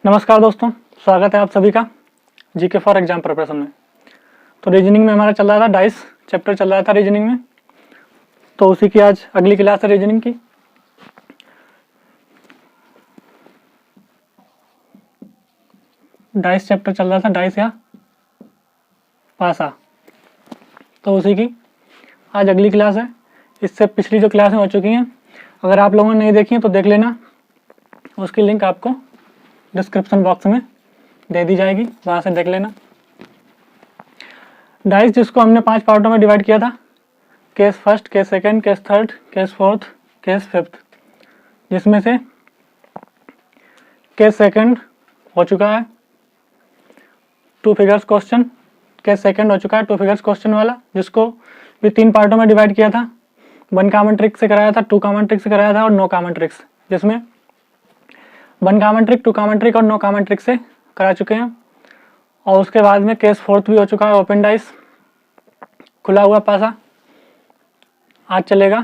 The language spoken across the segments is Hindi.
नमस्कार दोस्तों, स्वागत है आप सभी का जीके फॉर एग्जाम प्रिपरेशन में। तो रीजनिंग में हमारा चल रहा था डाइस चैप्टर चल रहा था रीजनिंग में, तो उसी की आज अगली क्लास है रीजनिंग की। डाइस चैप्टर चल रहा था, डाइस या पासा, तो उसी की आज अगली क्लास है। इससे पिछली जो क्लासें हो चुकी हैं, अगर आप लोगों ने नहीं देखी हैं तो देख लेना, उसकी लिंक आपको डिस्क्रिप्शन बॉक्स में दे दी जाएगी, वहाँ से देख लेना। डाइस जिसको हमने 5 पार्टों में डिवाइड किया था, case first, case second, case third, case fourth, case fifth, जिसमें से केस सेकंड हो चुका है 2 फिगर्स क्वेश्चन। केस सेकंड हो चुका है 2 फिगर्स क्वेश्चन वाला, जिसको भी 3 पार्टों में डिवाइड किया था। 1 कॉमन ट्रिक से कराया था, 2 कॉमन ट्रिक से कराया था और 9 कॉमन ट्रिक्स, जिसमें 1 कॉमन ट्रिक, 2 कॉमन ट्रिक और 9 कॉमन ट्रिक से करा चुके हैं। और उसके बाद में केस फोर्थ भी हो चुका है, ओपन डाइस, खुला हुआ पासा। आज चलेगा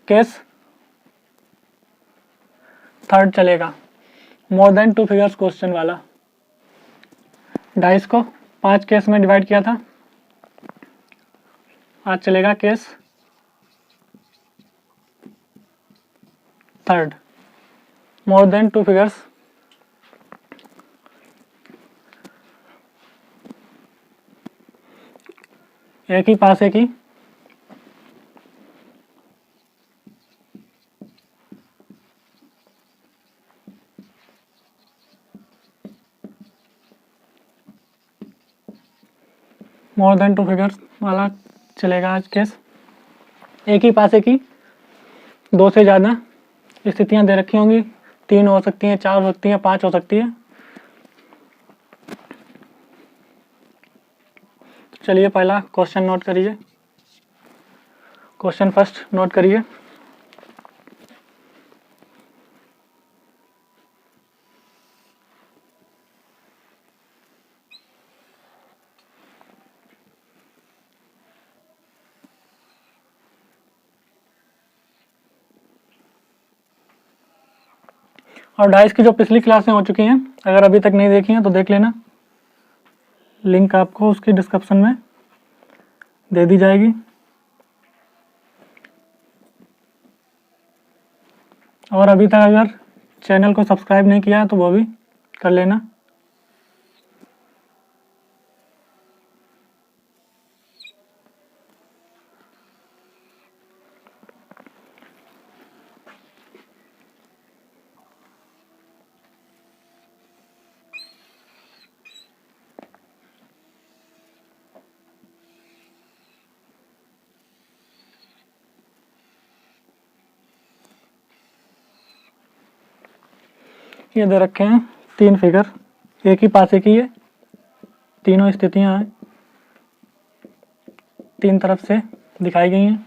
केस थर्ड, चलेगा मोर देन 2 फिगर्स क्वेश्चन वाला। डाइस को 5 केस में डिवाइड किया था, आज चलेगा case third, more than 2 figures. एक ही पासे की मोर देन 2 फिगर्स वाला चलेगा आज केस। एक ही पासे की 2 से ज़्यादा स्थितियां दे रखी होंगी, 3 हो सकती हैं, 4 हो सकती हैं, 5 हो सकती है। चलिए पहला क्वेश्चन नोट करिए, क्वेश्चन फर्स्ट नोट करिए। और डाइस की जो पिछली क्लासें हो चुकी हैं, अगर अभी तक नहीं देखी हैं तो देख लेना, लिंक आपको उसकी डिस्क्रिप्शन में दे दी जाएगी। और अभी तक अगर चैनल को सब्सक्राइब नहीं किया है तो वो भी कर लेना। ये दे रखे हैं 3 फिगर, एक ही पासे की है, तीनों स्थितियां हैं, 3 तरफ से दिखाई गई हैं।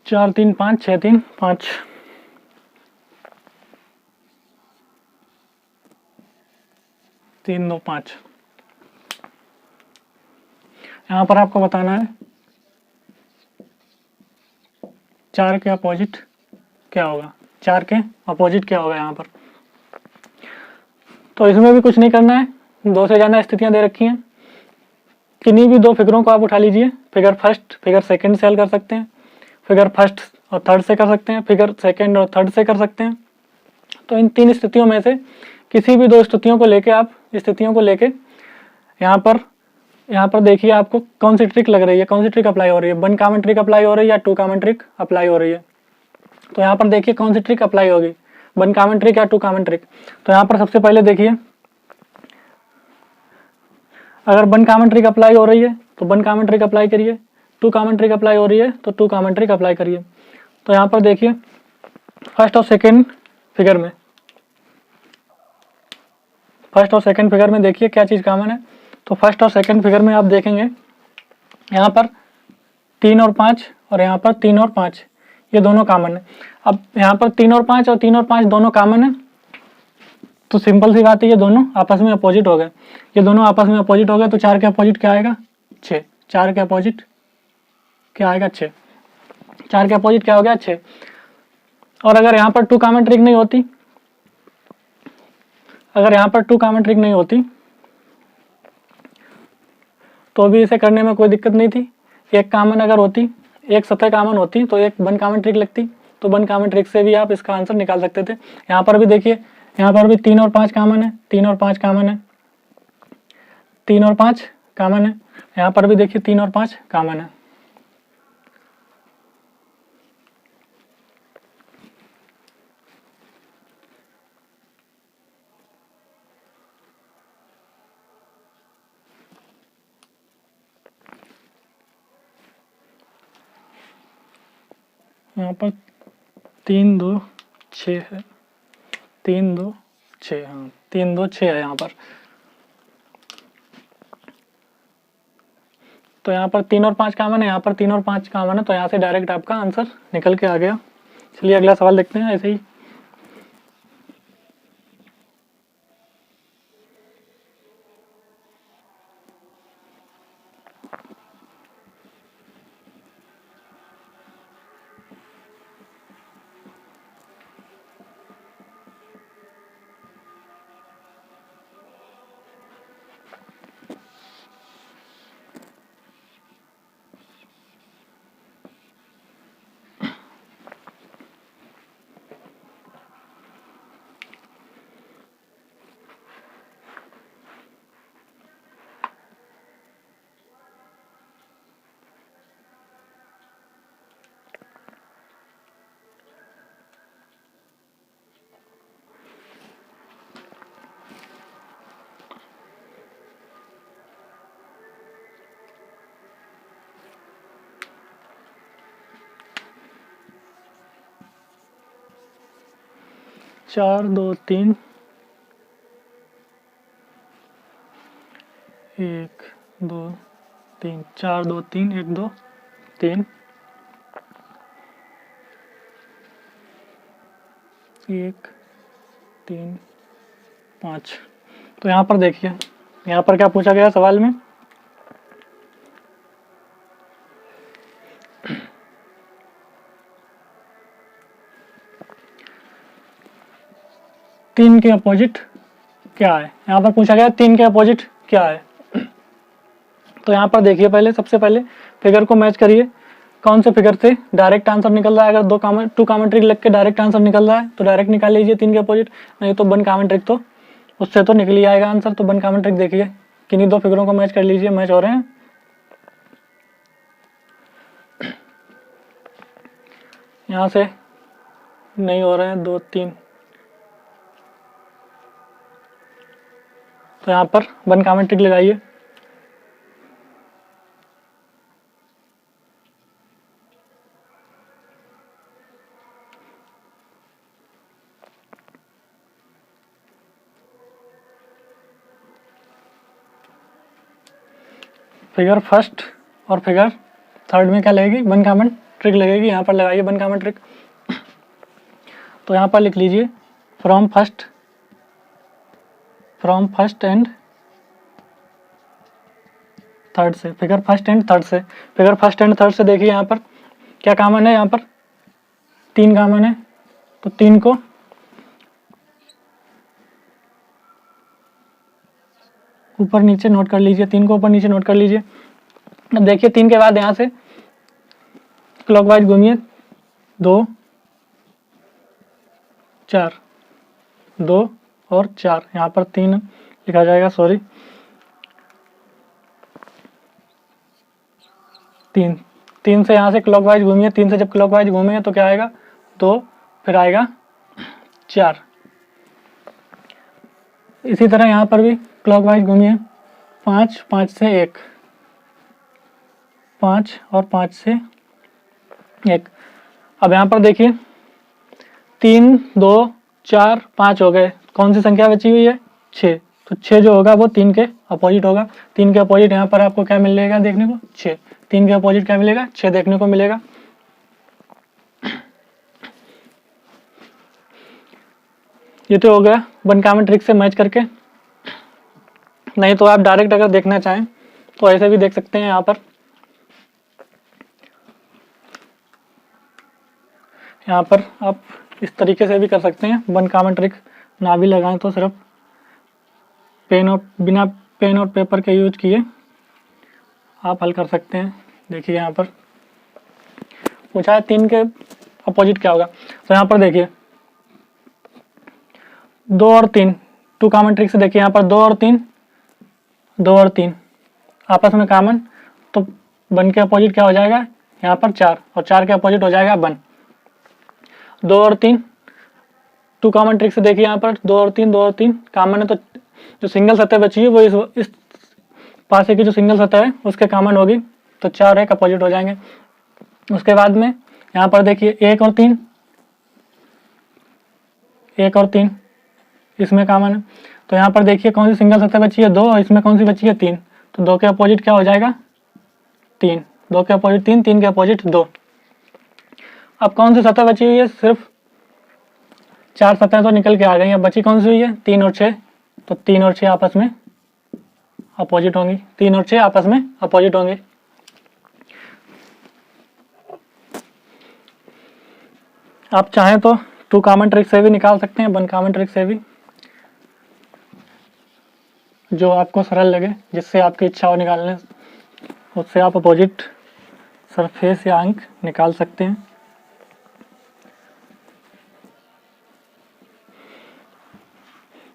चार 3 5, 6 3 5, तीन 2 5। यहाँ पर आपको बताना है 4 के अपोजिट क्या होगा, 4 के अपोजिट क्या होगा यहाँ पर। तो इसमें भी कुछ नहीं करना है, 2 से ज़्यादा स्थितियाँ दे रखी हैं, किन्हीं भी 2 फिगरों को आप उठा लीजिए। फिगर फर्स्ट, फिगर सेकंड से हल कर सकते हैं, फिगर फर्स्ट और थर्ड से कर सकते हैं, फिगर सेकंड और थर्ड से कर सकते हैं। तो इन 3 स्थितियों में से किसी भी 2 स्थितियों को लेके आप स्थितियों को लेके यहाँ पर देखिए आपको कौन सी ट्रिक लग रही है, कौन सी ट्रिक अप्लाई हो रही है, 1 कॉमन ट्रिक अप्लाई हो रही है या 2 कॉमन ट्रिक अप्लाई हो रही है। तो यहाँ पर देखिए कौन सी ट्रिक अप्लाई होगी, 1 कॉमन ट्रिक या 2 कॉमन ट्रिक। तो यहाँ पर सबसे पहले देखिए, अगर 1 कॉमन ट्रिक अप्लाई हो रही है तो 1 कॉमन ट्रिक अप्लाई करिए, 2 कॉमन ट्रिक अप्लाई हो रही है तो 2 कॉमन ट्रिक अप्लाई करिए। तो यहाँ पर देखिए फर्स्ट और सेकंड फिगर में, फर्स्ट और सेकंड फिगर में देखिए क्या चीज़ कॉमन है। तो फर्स्ट और सेकंड फिगर में आप देखेंगे यहाँ पर 3 और 5 और यहाँ पर 3 और 5, ये दोनों कॉमन है। अब यहाँ पर 3 और 5 और 3 और 5 दोनों कॉमन है, तो सिंपल सी बात है ये दोनों आपस में अपोजिट हो गए। ये दोनों आपस में अपोजिट हो गए तो 4 के अपोजिट क्या आएगा 6। 4 के अपोजिट क्या आएगा 6। 4 के अपोजिट क्या हो गया 6। और अगर यहाँ पर 2 कॉमन ट्रिक नहीं होती, अगर यहाँ पर 2 कॉमन ट्रिक नहीं होती तो भी इसे करने में कोई दिक्कत नहीं थी। एक कॉमन अगर होती, एक सतह कॉमन होती तो एक 1 कॉमन ट्रिक लगती, तो 1 कॉमन ट्रिक से भी आप इसका आंसर निकाल सकते थे। यहाँ पर भी देखिए, यहाँ पर भी 3 और 5 कॉमन है, 3 और 5 कॉमन है, 3 और 5 कॉमन है। यहाँ पर भी देखिए 3 और 5 कॉमन है। यहाँ पर 3 2 6 है, 3 2 6, हाँ 3 2 6 है यहाँ पर। तो यहाँ पर 3 और 5 कॉमन है, यहाँ पर 3 और 5 कॉमन है, तो यहाँ से डायरेक्ट आपका आंसर निकल के आ गया। चलिए अगला सवाल देखते हैं ऐसे ही। चार दो तीन, 1 2 3, 4 2 3 1 2 3, 1 3 5। तो यहाँ पर देखिए, यहाँ पर क्या पूछा गया सवाल में, तीन के अपोजिट क्या है। यहाँ पर पूछा गया 3 के अपोजिट क्या है। तो यहाँ पर देखिए, पहले सबसे पहले फिगर को मैच करिए, कौन से फिगर से डायरेक्ट आंसर निकल रहा है। अगर 2 कॉमन ट्रिक लग के डायरेक्ट आंसर निकल रहा है तो डायरेक्ट निकाल लीजिए 3 के अपोजिट, नहीं तो 1 कॉमन ट्रिक, तो उससे तो निकल ही आएगा आंसर। तो 1 कॉमन ट्रिक देखिए, किन्हीं 2 फिगरों को मैच कर लीजिए, मैच हो रहे हैं। यहाँ से नहीं हो रहे हैं 2 3, तो यहाँ पर 1 कॉमन ट्रिक लगाइए। फिगर फर्स्ट और फिगर थर्ड में क्या लगेगी 1 कॉमन ट्रिक लगेगी। यहाँ पर लगाइए 1 कॉमन ट्रिक। तो यहाँ पर लिख लीजिए फ्रॉम फर्स्ट एंड थर्ड से, फिगर फर्स्ट एंड थर्ड से, फिगर फर्स्ट एंड थर्ड से देखिए यहाँ पर क्या कॉमन है, यहाँ पर 3 कॉमन है, तो 3 को ऊपर नीचे नोट कर लीजिए, 3 को ऊपर नीचे नोट कर लीजिए। अब देखिए 3 के बाद यहाँ से क्लॉकवाइज घूमिए, 2 4, 2 और 4, यहाँ पर 3 लिखा जाएगा, सॉरी 3 से यहाँ से क्लॉकवाइज घूमिए, 3 से जब क्लॉकवाइज घूमेंगे तो क्या आएगा 2, फिर आएगा 4। इसी तरह यहाँ पर भी क्लॉकवाइज घूमिए, 5 5 से 1, 5 और 5 से 1। अब यहाँ पर देखिए 3 2 4 5 हो गए, कौन सी संख्या बची हुई है 6, तो 6 जो होगा वो 3 के अपोजिट होगा। 3 के अपोजिट यहाँ पर आपको क्या मिलेगा देखने को 6, 3 के अपोजिट क्या मिलेगा 6 देखने को मिलेगा। ये तो हो गया वन कॉमन ट्रिक से मैच करके। नहीं तो आप डायरेक्ट अगर देखना चाहें तो ऐसे भी देख सकते हैं। यहाँ पर आप इस तरीके से भी कर सकते हैं। वन कॉमन ट्रिक ना भी लगाएं तो सिर्फ बिना पेन और पेपर के यूज किए आप हल कर सकते हैं। देखिए यहाँ पर पूछा है 3 के अपोजिट क्या होगा। तो यहाँ पर देखिए 2 और 3 टू कॉमन ट्रिक से देखिए यहाँ पर 2 और 3 आपस में कॉमन, तो 1 के अपोजिट क्या हो जाएगा यहाँ पर 4 और 4 के अपोजिट हो जाएगा 1। 2 और 3 टू कॉमन ट्रिक से देखिए यहाँ पर 2 और 3 कॉमन है, तो जो सिंगल सतह बची है वो इस पासे की जो सिंगल सतह है उसके कॉमन होगी, तो 4 एक अपोजिट हो जाएंगे। उसके बाद में यहाँ पर देखिए 1 और 3 इसमें कॉमन है, तो यहाँ पर देखिए कौन सी सिंगल सतह बची है 2 और इसमें कौन सी बची है 3, तो 2 के अपोजिट क्या हो जाएगा 3, 2 के अपोजिट 3, 3 के अपोजिट 2। अब कौन सी सतह बची हुई है, सिर्फ 4 सतह तो निकल के आ गई है, बची कौन सी हुई है 3 और 6, तो 3 और 6 आपस में अपोजिट होंगी, 3 और 6 आपस में अपोजिट होंगे। आप चाहें तो टू कॉमन ट्रिक से भी निकाल सकते हैं, वन कॉमन ट्रिक से भी, जो आपको सरल लगे, जिससे आपकी इच्छा हो निकालने, उससे आप अपोजिट सरफेस या अंक निकाल सकते हैं।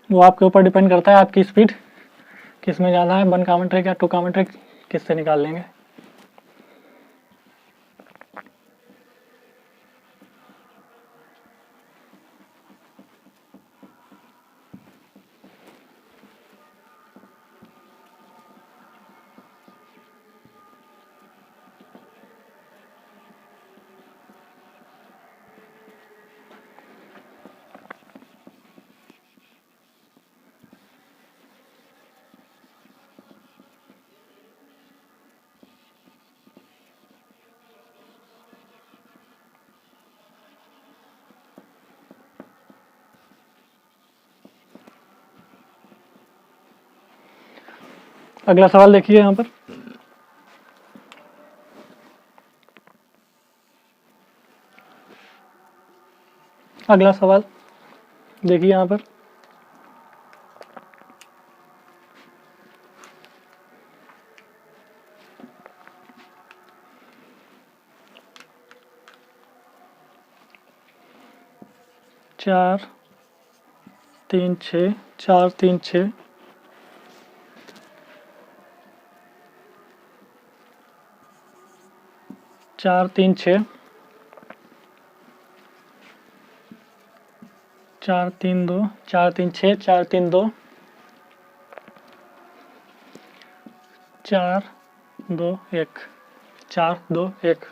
वो आपके ऊपर डिपेंड करता है आपकी स्पीड किस में ज़्यादा है, वन कॉमन ट्रिक या टू कॉमन ट्रिक किससे निकाल लेंगे। अगला सवाल देखिए यहाँ पर, अगला सवाल देखिए यहाँ पर, चार तीन छः 4 3 6 4 3 6 4 3 2 4 3 6 4 3 2 4 2 1 4 2 1।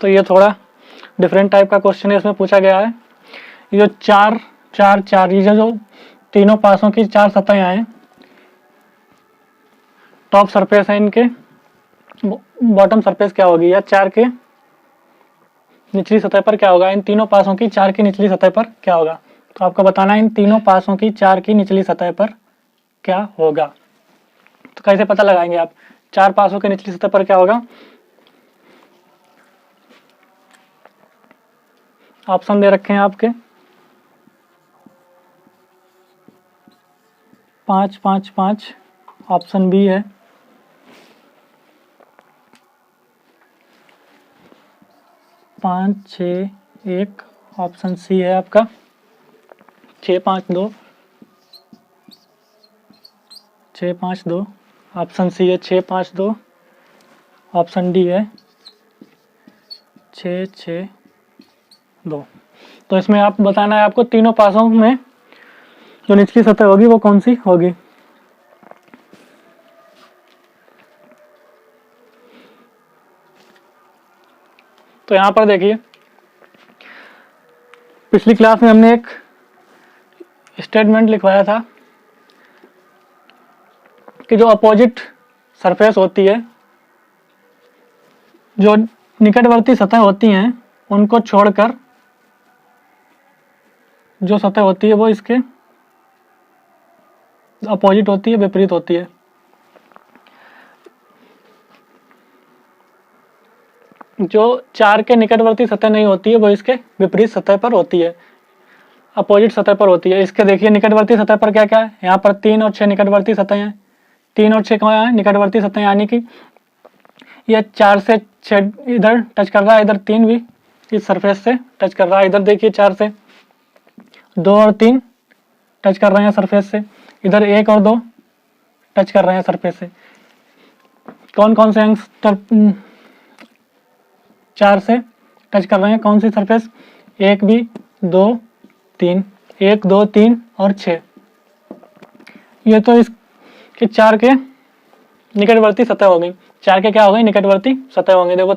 तो ये थोड़ा डिफरेंट टाइप का क्वेश्चन है, इसमें पूछा गया है ये जो 4 4 4 ये जो तीनों पासों की 4 सतहें हैं, टॉप सरफेस है इनके, बॉटम सरफेस क्या होगी, या 4 के निचली सतह पर क्या होगा, इन तीनों पासों की 4 की निचली सतह पर क्या होगा। तो आपको बताना है इन तीनों पासों की 4 की निचली सतह पर क्या होगा। तो कैसे पता लगाएंगे आप, 4 पासों की निचली सतह पर क्या होगा। ऑप्शन दे रखे हैं आपके 5 5 5, ऑप्शन बी है 5 6 1, ऑप्शन सी है आपका 6 5 2, 6 5 2, ऑप्शन सी है 6 5 2, ऑप्शन डी है 6 6 2। तो इसमें आप बताना है आपको तीनों पासों में जो निचली सतह होगी वो कौन सी होगी। तो यहाँ पर देखिए पिछली क्लास में हमने एक स्टेटमेंट लिखवाया था कि जो अपोजिट सरफेस होती है जो निकटवर्ती सतह होती हैं उनको छोड़कर जो सतह होती है वो इसके अपोजिट होती है, विपरीत होती है। जो 4 के निकटवर्ती सतह नहीं होती है वो इसके विपरीत सतह पर होती है, अपोजिट सतह पर होती है। इसके देखिए निकटवर्ती सतह पर क्या क्या है, यहाँ पर 3 और 6 निकटवर्ती सतह हैं। 3 और 6 कहाँ है, निकटवर्ती सतह, यानी कि यह 4 से 6 इधर टच कर रहा है, इधर 3 भी इस सरफेस से टच कर रहा है। इधर देखिए 4 से 2 और 3 टच कर रहे हैं सरफेस से, इधर 1 और 2 टच कर रहे हैं सरफेस से। कौन कौन से अंक 4 से टच कर रहे हैं, कौन सी सरफेस, 1 भी, 2 3, 1 2 3 और 6। ये तो इसके 4 के निकटवर्ती सतह हो गई। 4 के क्या हो गई, निकटवर्ती सतह होंगे। देखो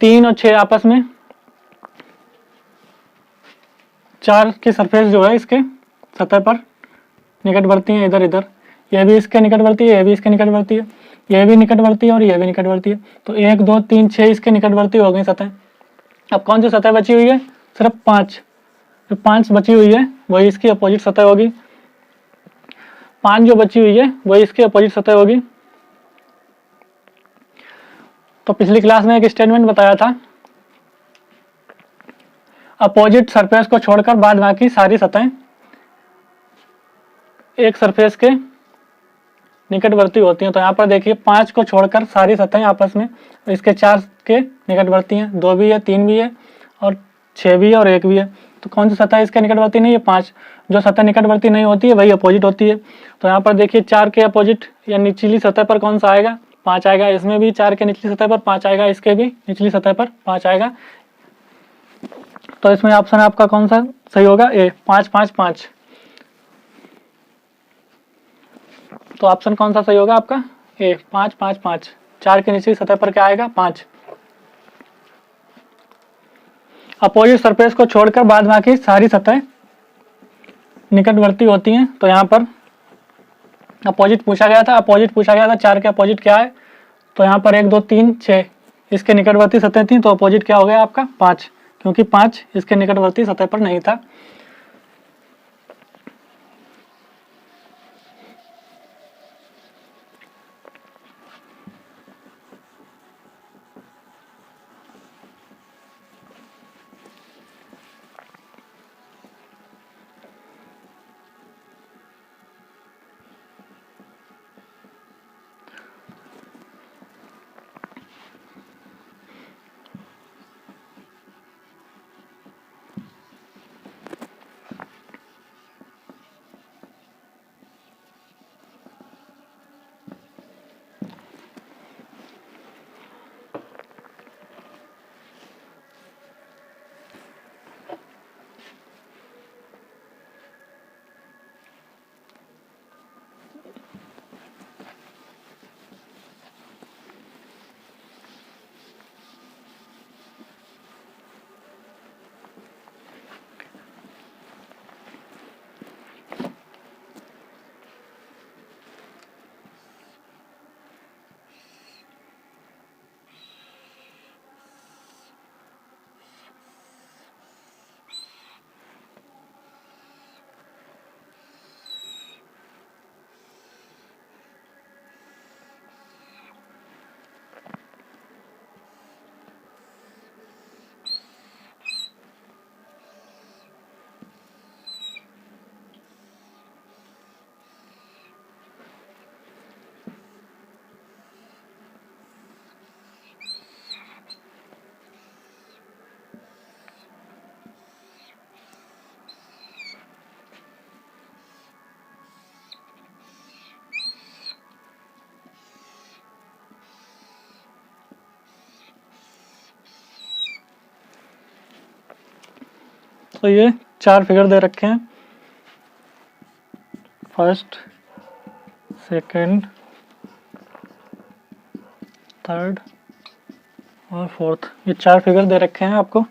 3 और 6 आपस में 4 की सरफेस जो है इसके सतह पर निकटवर्ती है, इधर इधर। यह भी इसके निकटवर्ती है, यह भी इसके निकटवर्ती है, यह भी निकटवर्ती है और यह भी निकटवर्ती है। तो 1 2 3 6 इसके निकटवर्ती हो गई सतह। अब कौन सी सतह बची हुई है, सिर्फ 5। जो 5 बची हुई है वही इसकी अपोजिट सतह होगी। 5 जो बची हुई है वही इसकी अपोजिट सतह होगी। तो पिछली क्लास में एक स्टेटमेंट बताया था, अपोजिट सरफेस को छोड़कर बाद बाकी सारी सतहें एक सरफेस के निकटवर्ती होती हैं। तो यहाँ पर देखिए 5 को छोड़कर सारी सतहें आपस में इसके 4 के निकटवर्ती हैं, 2 भी है, 3 भी है और 6 भी है और 1 भी है। तो कौन सी सतह इसके निकटवर्ती नहीं है, 5। जो सतह निकटवर्ती नहीं होती है वही अपोजिट होती है। तो यहाँ पर देखिए 4 के अपोजिट या निचली सतह पर कौन सा आएगा, 5 आएगा। इसमें भी 4 के निचली सतह पर 5 आएगा, इसके भी निचली सतह पर 5 आएगा। तो इसमें ऑप्शन आपका कौन सा सही होगा, ए, 5 5 5। तो ऑप्शन कौन सा सही होगा आपका, ए, 5 5 5। 4 के निचली सतह पर क्या आएगा, 5। अपोजिट सरफेस को छोड़कर बाद बाकी सारी सतह निकटवर्ती होती हैं। तो यहाँ पर अपोजिट पूछा गया था, 4 के अपोजिट क्या है। तो यहाँ पर 1 2 3 6 इसके निकटवर्ती सतह थी, तो अपोजिट क्या हो गया आपका, 5, क्योंकि 5 इसके निकटवर्ती सतह पर नहीं था। तो ये 4 फिगर दे रखे हैं, फर्स्ट, सेकंड, थर्ड और फोर्थ। ये 4 फिगर दे रखे हैं आपको।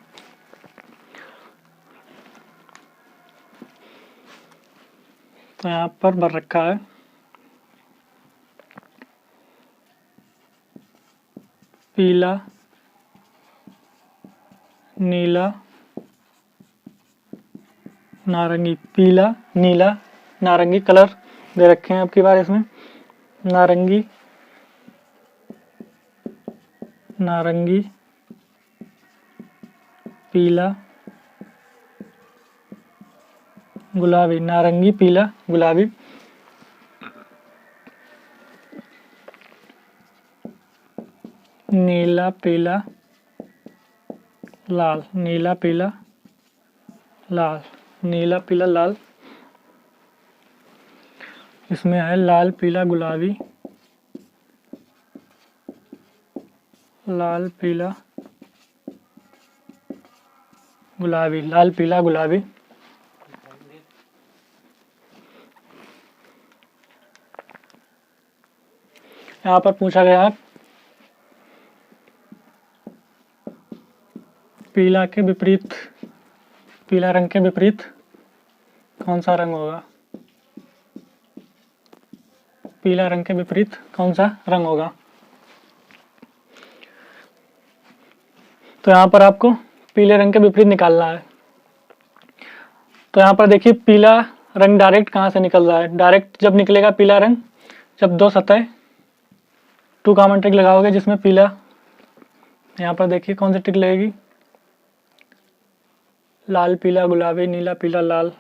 तो यहाँ पर भर रखा है पीला, नीला, नारंगी, पीला, नीला, नारंगी कलर दे रखे हैं। अब की बार इसमें नारंगी, नारंगी, पीला, गुलाबी, नारंगी, पीला, गुलाबी, नीला, पीला, लाल, नीला, पीला, लाल, नीला, पीला, लाल। इसमें है लाल, पीला, गुलाबी, लाल, पीला, गुलाबी, लाल, पीला, गुलाबी। यहाँ पर पूछा गया है पीला के विपरीत, पीला रंग के विपरीत कौन सा रंग होगा? पीला रंग के विपरीत कौन सा रंग होगा? तो यहाँ पर आपको पीले रंग के विपरीत निकालना है। तो यहाँ पर देखिए पीला रंग डायरेक्ट कहाँ से निकल रहा है? डायरेक्ट जब निकलेगा पीला रंग, जब दो सतह टू कॉमन ट्रिक लगाओगे जिसमें पीला, यहाँ पर देखिए कौन सी ट्रिक लगेगी? लाल, पीला, गुलाबी, नीला, पीला, लाल।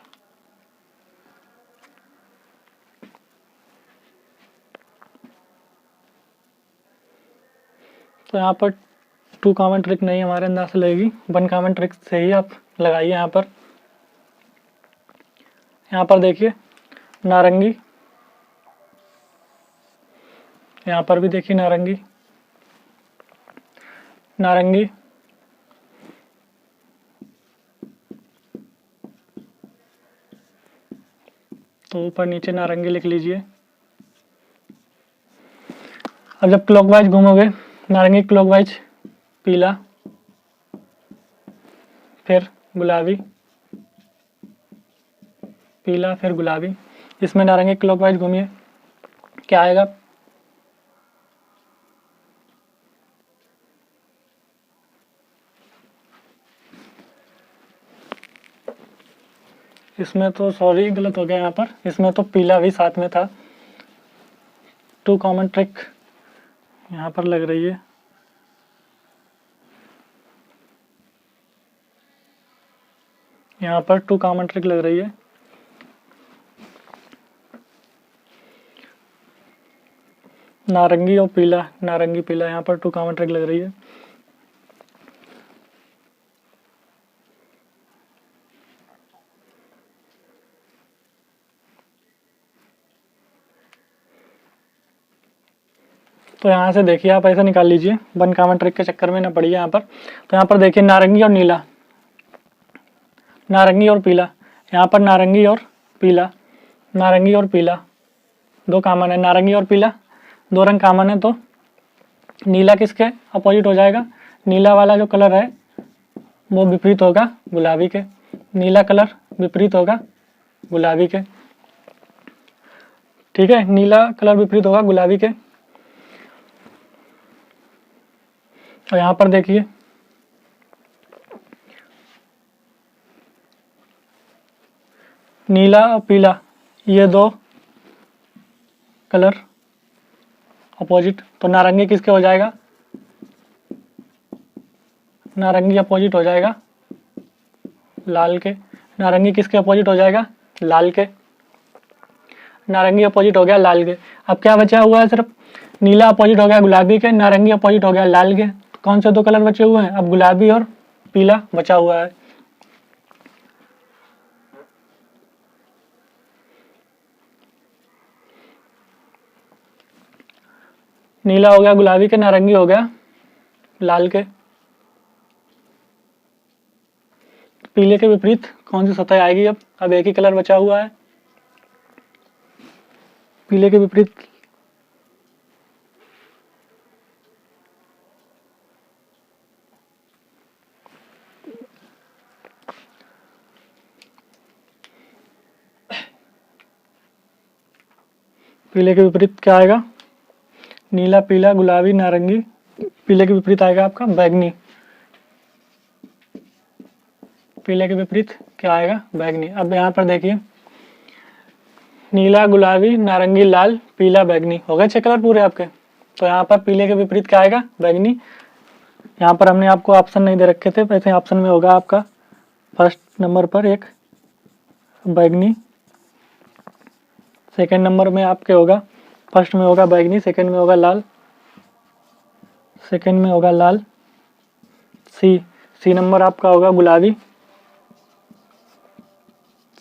तो यहाँ पर टू कॉमन ट्रिक नहीं हमारे अंदाज से लगेगी, वन कॉमन ट्रिक से ही आप लगाइए। यहाँ पर देखिए नारंगी, यहाँ पर भी देखिए नारंगी, नारंगी, तो ऊपर नीचे नारंगी लिख लीजिए। अब जब क्लॉकवाइज घूमोगे, नारंगी क्लॉकवाइज, पीला, फिर गुलाबी, पीला, फिर गुलाबी। इसमें नारंगी क्लॉकवाइज घूमिए, क्या आएगा? इसमें तो सॉरी गलत हो गया, यहाँ पर इसमें तो पीला भी साथ में था। टू कॉमन ट्रिक यहाँ पर लग रही है। यहाँ पर टू कॉमन ट्रिक लग रही है। नारंगी और पीला, नारंगी, पीला, यहाँ पर टू कॉमन ट्रिक लग रही है। तो यहाँ से देखिए आप ऐसा निकाल लीजिए, वन कॉमन ट्रिक के चक्कर में ना पड़िए यहाँ पर। तो यहाँ पर देखिए नारंगी और नीला, नारंगी और पीला, यहाँ पर नारंगी और पीला, नारंगी और पीला दो कॉमन है, नारंगी और पीला दो रंग कॉमन है। तो नीला किसके अपोजिट हो जाएगा? नीला वाला जो कलर है वो विपरीत होगा गुलाबी के, नीला कलर विपरीत होगा गुलाबी के, ठीक है, नीला कलर विपरीत होगा गुलाबी के। और यहाँ पर देखिए नीला और पीला ये दो कलर अपोजिट, तो नारंगी किसके हो जाएगा? नारंगी अपोजिट हो जाएगा लाल के। नारंगी किसके अपोजिट हो जाएगा? लाल के। नारंगी अपोजिट हो गया लाल के। अब क्या बचा हुआ है? सिर्फ नीला अपोजिट हो गया गुलाबी के, नारंगी अपोजिट हो गया लाल के। कौन से दो कलर बचे हुए हैं? अब गुलाबी और पीला बचा हुआ है। नीला हो गया गुलाबी के, नारंगी हो गया लाल के। पीले के विपरीत कौन सी सतह आएगी? अब एक ही कलर बचा हुआ है, पीले के विपरीत पीले के विपरीत क्या आएगा? नीला, पीला, गुलाबी, नारंगी। पीले के विपरीत आएगा आपका बैगनी। पीले के विपरीत क्या आएगा? बैगनी। अब यहाँ पर देखिए नीला, गुलाबी, नारंगी, लाल, पीला, बैगनी, हो गए 6 कलर पूरे आपके। तो यहाँ पर पीले के विपरीत क्या आएगा? बैगनी। यहाँ पर हमने आपको ऑप्शन नहीं दे रखे थे, वैसे ऑप्शन में होगा आपका फर्स्ट नंबर पर एक बैगनी, सेकंड नंबर में आपके होगा, फर्स्ट में होगा बैगनी, सेकंड में होगा लाल, सेकंड में होगा लाल। सी नंबर आपका होगा गुलाबी,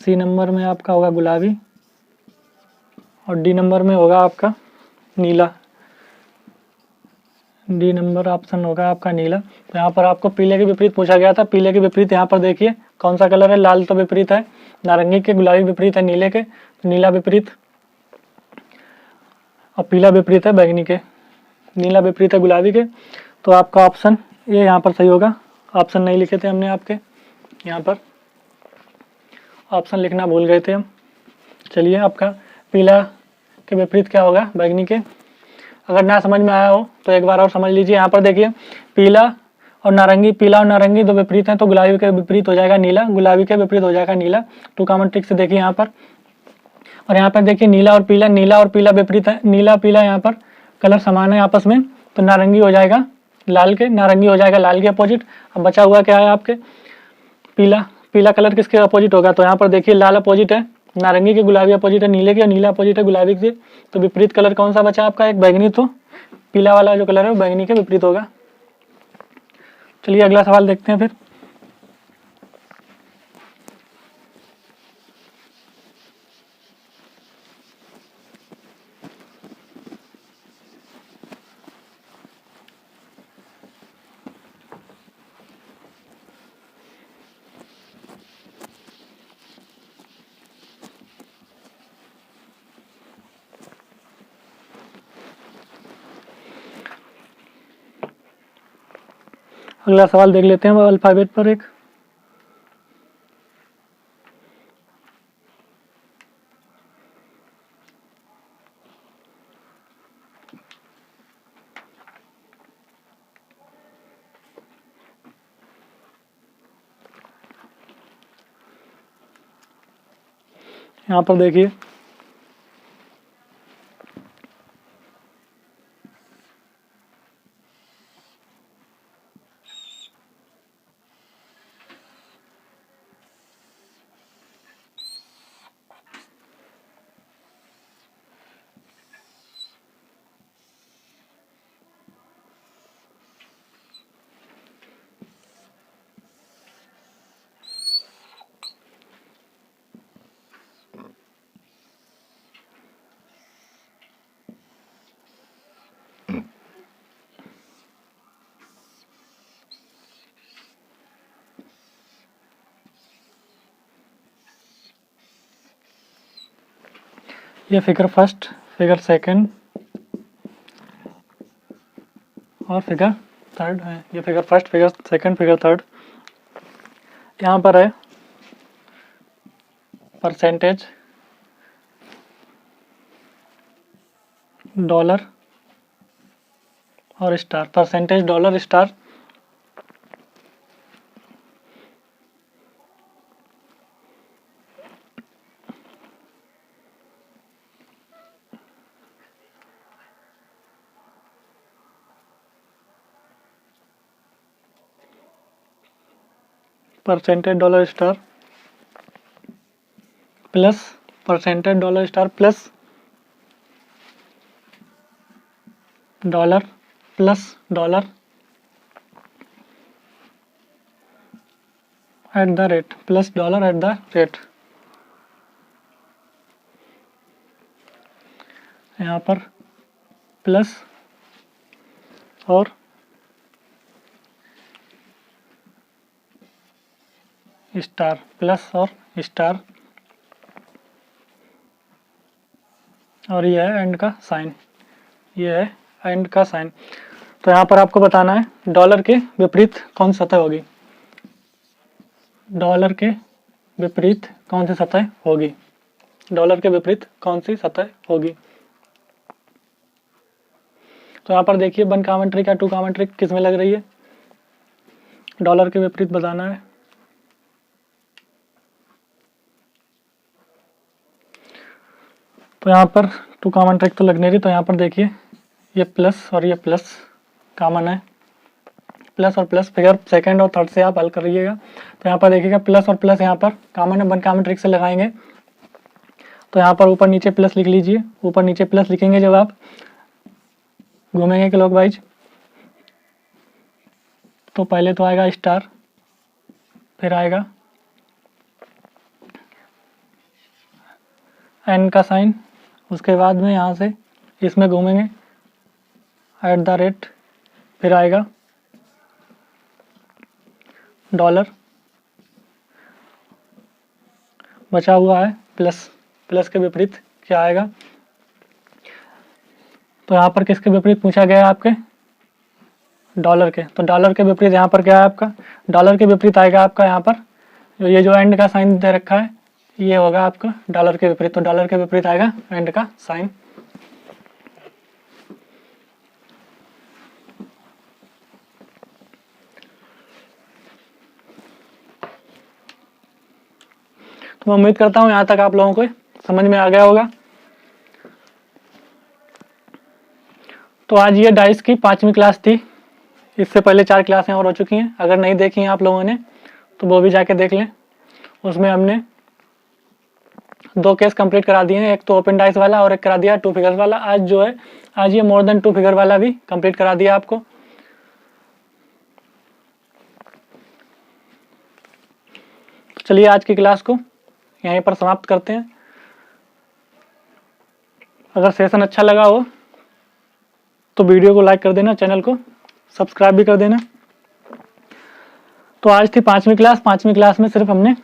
सी नंबर में आपका होगा गुलाबी, और डी नंबर में होगा आपका नीला। डी नंबर ऑप्शन होगा आपका नीला। तो यहाँ पर आपको पीले के विपरीत पूछा गया था। पीले के विपरीत यहाँ पर देखिए कौन सा कलर है? लाल तो विपरीत है नारंगी के, गुलाबी विपरीत है नीले के, नीला विपरीत, और पीला विपरीत है बैगनी के, नीला विपरीत है गुलाबी के। तो आपका ऑप्शन ये यहाँ पर सही होगा। ऑप्शन नहीं लिखे थे हमने आपके, यहाँ पर ऑप्शन लिखना भूल गए थे हम। चलिए, आपका पीला के विपरीत क्या होगा? बैगनी के। अगर ना समझ में आया हो तो एक बार और समझ लीजिए। यहाँ पर देखिए पीला और नारंगी दो विपरीत हैं, तो गुलाबी के विपरीत हो जाएगा नीला, गुलाबी के विपरीत हो जाएगा नीला। 2 कॉमन ट्रिक से देखिए यहाँ पर। और यहाँ पर देखिए नीला और पीला विपरीत है, नीला पीला यहाँ पर कलर समान है आपस में, तो नारंगी हो जाएगा लाल के, नारंगी हो जाएगा लाल के अपोजिट। अब बचा हुआ क्या है आपके? पीला कलर किसके अपोजिट होगा? तो यहाँ पर देखिए लाल अपोजिट है नारंगी के, गुलाबी अपोजिट है नीले के, और नीला अपोजिट है गुलाबी के। तो विपरीत कलर कौन सा बचा आपका? एक बैगनी। तो पीला वाला जो कलर है वो बैगनी के विपरीत होगा। चलिए अगला सवाल देखते हैं फिर। अगला सवाल देख लेते हैं वो अल्फाबेट पर एक। यहाँ पर देखिए ये फिगर फर्स्ट, फिगर सेकंड और फिगर थर्ड है। ये figure first, figure second, figure third. यहाँ पर है परसेंटेज डॉलर और star, percentage dollar star. Percentage dollar star plus percentage dollar star plus dollar plus dollar at the rate, plus dollar at the rate. यहाँ पर प्लस और स्टार, प्लस और स्टार, और ये है एंड का साइन, ये है एंड का साइन। तो यहाँ पर आपको बताना है डॉलर के विपरीत कौन सी सतह होगी, डॉलर के विपरीत कौन सी सतह होगी, डॉलर के विपरीत कौन सी सतह होगी। तो यहाँ पर देखिए 1 कॉमन ट्रिक या 2 कॉमन ट्रिक किस में लग रही है? डॉलर के विपरीत बताना है। तो यहाँ पर 2 कॉमन ट्रिक तो लगने रही, तो यहाँ पर देखिए ये प्लस और ये प्लस कॉमन है, प्लस और प्लस फिगर सेकंड और थर्ड से आप हल करिएगा। तो यहाँ पर देखिएगा प्लस और प्लस यहाँ पर कॉमन है, 1 कॉमन ट्रिक से लगाएंगे। तो यहाँ पर ऊपर नीचे प्लस लिख लीजिए, ऊपर नीचे प्लस लिखेंगे जब आप घूमेंगे क्लॉकवाइज। तो पहले तो आएगा स्टार, फिर आएगा एन का साइन, उसके बाद में यहाँ से इसमें घूमेंगे @ फिर आएगा डॉलर, बचा हुआ है प्लस, प्लस के विपरीत क्या आएगा। तो यहाँ पर किसके विपरीत पूछा गया है आपके, डॉलर के। तो डॉलर के विपरीत यहाँ पर क्या है आपका, डॉलर के विपरीत आएगा आपका यहाँ पर ये जो एंड का साइन दे रखा है ये होगा आपका डॉलर के विपरीत। तो डॉलर के विपरीत आएगा एंड का साइन। तो मैं उम्मीद करता हूँ यहाँ तक आप लोगों को समझ में आ गया होगा। तो आज ये डाइस की 5वीं क्लास थी, इससे पहले 4 क्लासें और हो चुकी हैं, अगर नहीं देखी हैं आप लोगों ने तो वो भी जाके देख लें। उसमें हमने 2 केस कंप्लीट करा दिए हैं, एक तो ओपन डाइस वाला और एक करा दिया 2 फिगर्स वाला। आज जो है आज ये मोर देन 2 फिगर वाला भी कंप्लीट करा दिया आपको। चलिए आज की क्लास को यहीं पर समाप्त करते हैं। अगर सेशन अच्छा लगा हो तो वीडियो को लाइक कर देना, चैनल को सब्सक्राइब भी कर देना। तो आज थी 5वीं क्लास, 5वीं क्लास में सिर्फ हमने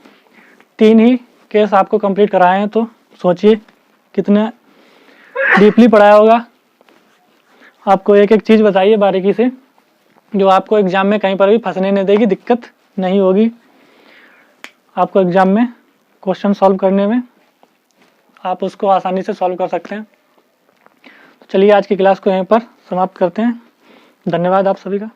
3 ही केस आपको कंप्लीट कराए हैं। तो सोचिए कितना डीपली पढ़ाया होगा। आपको एक एक चीज़ बताइए बारीकी से, जो आपको एग्जाम में कहीं पर भी फंसने नहीं देगी, दिक्कत नहीं होगी आपको एग्जाम में क्वेश्चन सॉल्व करने में, आप उसको आसानी से सॉल्व कर सकते हैं। तो चलिए आज की क्लास को यहीं पर समाप्त करते हैं। धन्यवाद आप सभी का।